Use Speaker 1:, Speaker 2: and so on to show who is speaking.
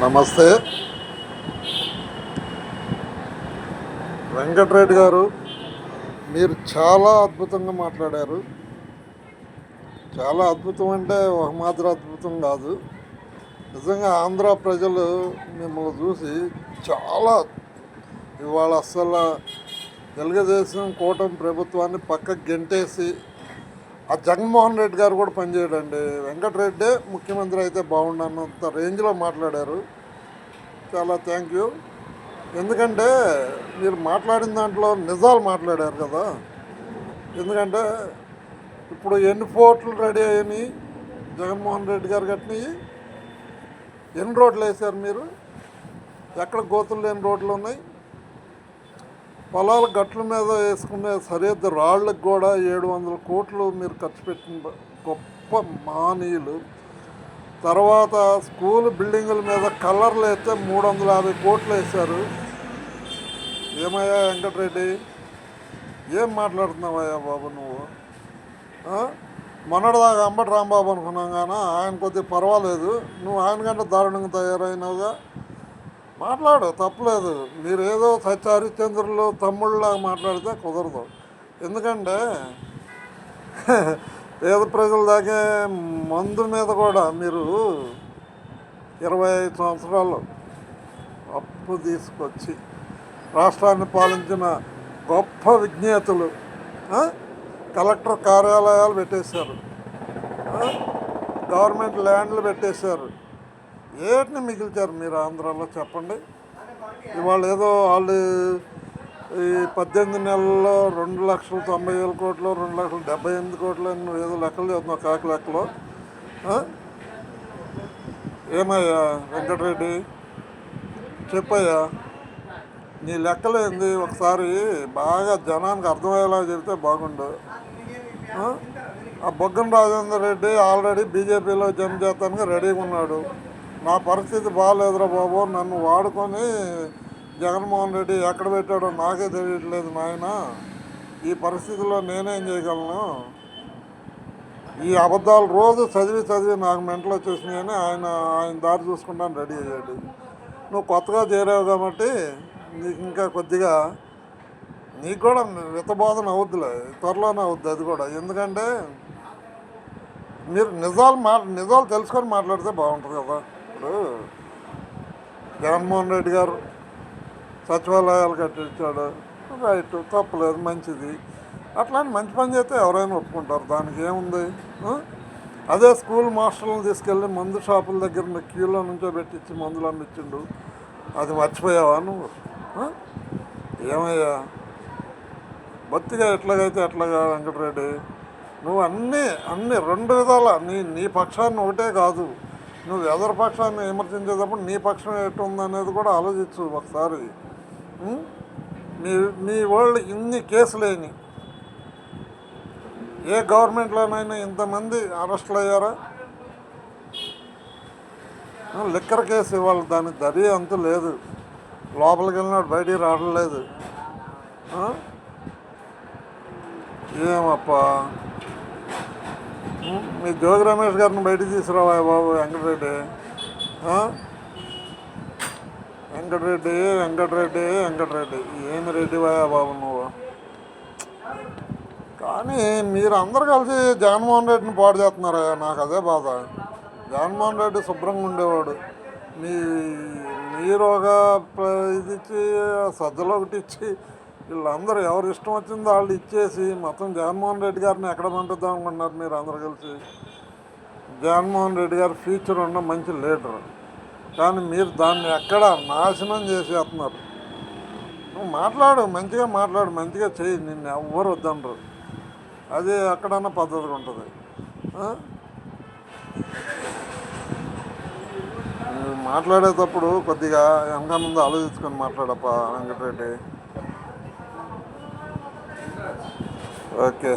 Speaker 1: నమస్తే. వెంకటరెడ్డి గారు, మీరు చాలా అద్భుతంగా మాట్లాడారు. చాలా అద్భుతం అంటే ఒక మాత్రం అద్భుతం కాదు. నిజంగా ఆంధ్ర ప్రజలు మిమ్మల్ని చూసి చాలా ఇవాళ అస్సలు తెలుగుదేశం కూటమి ప్రభుత్వాన్ని పక్కకు గెంటేసి ఆ జగన్మోహన్ రెడ్డి గారు కూడా పనిచేయడండి. వెంకటరెడ్డే ముఖ్యమంత్రి అయితే బాగుండన్నంత రేంజ్లో మాట్లాడారు. చాలా థ్యాంక్ యూ. ఎందుకంటే మీరు మాట్లాడిన దాంట్లో నిజాలు మాట్లాడారు కదా. ఎందుకంటే ఇప్పుడు ఎన్ని పోర్ట్లు రెడీ అయ్యాయి జగన్మోహన్ రెడ్డి గారు కట్టినవి, ఎన్ని రోడ్లు వేశారు మీరు, ఎక్కడ గోతులు లేని రోడ్లు ఉన్నాయి, పొలాల గట్ల మీద వేసుకునే సరిహద్దు రాళ్ళకు కూడా 700 కోట్లు మీరు ఖర్చు పెట్టిన గొప్ప మానీయులు. తర్వాత స్కూల్ బిల్డింగుల మీద కలర్లు వేస్తే 350 కోట్లు వేశారు. ఏమయ్యా వెంకటరెడ్డి, ఏం మాట్లాడుతున్నావయ్యా బాబు నువ్వు? మొన్నటిదాకా అంబటి రాంబాబు అనుకున్నాం కానీ ఆయన కొద్దిగా పర్వాలేదు, నువ్వు ఆయన కంటే దారుణంగా తయారైనవుగా. మాట్లాడు, తప్పలేదు. మీరు ఏదో సత్య హరిశ్చంద్రులు తమ్ముళ్ళలాగా మాట్లాడితే కుదరదు. ఎందుకంటే పేద ప్రజల దాకే మందు మీద కూడా మీరు 25 సంవత్సరాలు అప్పు తీసుకొచ్చి రాష్ట్రాన్ని పాలించిన గొప్ప విజ్ఞేతలు కలెక్టర్ కార్యాలయాలు పెట్టేశారు, గవర్నమెంట్ ల్యాండ్లు పెట్టేశారు. ఏటిని మిగిల్చారు మీరు ఆంధ్రాలో చెప్పండి? ఇవాళ ఏదో వాళ్ళు ఈ 18 నెలల్లో 2,90,000 కోట్లు, 2,78,000 కోట్లు అని నువ్వు ఏదో లెక్కలు చదువుతున్నావు, కాకి లెక్కలో. ఏమయ్యా వెంకటరెడ్డి, చెప్పయ్యా నీ లెక్కలు ఏంది? ఒకసారి బాగా జనానికి అర్థమయ్యేలా చెబితే బాగుండు. ఆ బొగ్గన రాజేందర్ రెడ్డి ఆల్రెడీ బీజేపీలో జమ చేస్తానికి రెడీగా ఉన్నాడు. నా పరిస్థితి బాగాలేదురా బాబు, నన్ను వాడుకొని జగన్మోహన్ రెడ్డి ఎక్కడ పెట్టాడో నాకే తెలియట్లేదు నాయన, ఈ పరిస్థితిలో నేనేం చేయగలను, ఈ అబద్ధాలు రోజు చదివి నాకు మెంటలు వచ్చేసినాయని ఆయన దారి చూసుకుంటాను రెడీ అయ్యాడు. నువ్వు కొత్తగా చేరావు కాబట్టి నీకు ఇంకా కొద్దిగా నీకు కూడా విత్తబోధన అవుద్దిలే, త్వరలోనే అవుద్ది అది కూడా. ఎందుకంటే మీరు నిజాలు తెలుసుకొని మాట్లాడితే బాగుంటుంది కదా. ఇప్పుడు జగన్మోహన్ రెడ్డి గారు సచివాలయాలు కట్టించాడు, రైట్, తప్పలేదు, మంచిది. అట్లాంటి మంచి పని చేస్తే ఎవరైనా ఒప్పుకుంటారు, దానికి ఏముంది. అదే స్కూల్ మాస్టర్లను తీసుకెళ్ళి మందు షాపుల దగ్గర క్యూలో నుంచో పెట్టించి మందులు అమ్మించిండు, అది మర్చిపోయావా నువ్వు? ఏమయ్యా బొత్తిగా ఎట్లాగైతే ఎట్లాగా వెంకటరెడ్డి, నువ్వు అన్నీ 2 విధాల నీ పక్షాన్ని ఒకటే కాదు, నువ్వు ఎదరి పక్షాన్ని విమర్శించేటప్పుడు నీ పక్షం ఎట్టుందనేది కూడా ఆలోచించు ఒకసారి. మీ వాళ్ళు ఇన్ని కేసులేని ఏ గవర్నమెంట్లోనైనా ఇంతమంది అరెస్టులు అయ్యారా? లిక్కర్ కేసు ఇవ్వాలి, దానికి దరి అంతు లేదు, లోపలికి వెళ్ళినాడు బయటికి రావట్లేదు. ఏమప్పా, మీ జోగి రమేష్ గారిని బయటికి తీసుకురావా బాబు వెంకటరెడ్డి. వెంకటరెడ్డి ఏమి రెడ్డివాయా బాబు నువ్వు? కానీ మీరు అందరు కలిసి జగన్మోహన్ రెడ్డిని పాడు చేస్తున్నారా? నాకు అదే బాధ. జగన్మోహన్ రెడ్డి శుభ్రంగా ఉండేవాడు, మీరు ఒక ఇది ఇచ్చి సజ్జలో ఒకటి ఇచ్చి వీళ్ళందరూ ఎవరు ఇష్టం వచ్చిందో వాళ్ళు ఇచ్చేసి మొత్తం జగన్మోహన్ రెడ్డి గారిని ఎక్కడ పంపిద్దాం అనుకుంటున్నారు మీరు అందరు కలిసి. జగన్మోహన్ రెడ్డి గారు ఫ్యూచర్ ఉన్న మంచి లీడర్, కానీ మీరు దాన్ని ఎక్కడ నాశనం చేసేస్తున్నారు. నువ్వు మంచిగా మాట్లాడు, మంచిగా చేయి, నిన్ను ఎవ్వరు వద్దనరు, అది ఎక్కడన్నా పద్ధతిగా ఉంటుంది. మాట్లాడేటప్పుడు కొద్దిగా వెనక ముందు ఆలోచించుకొని మాట్లాడప్ప వెంకటరెడ్డి. ఓకే.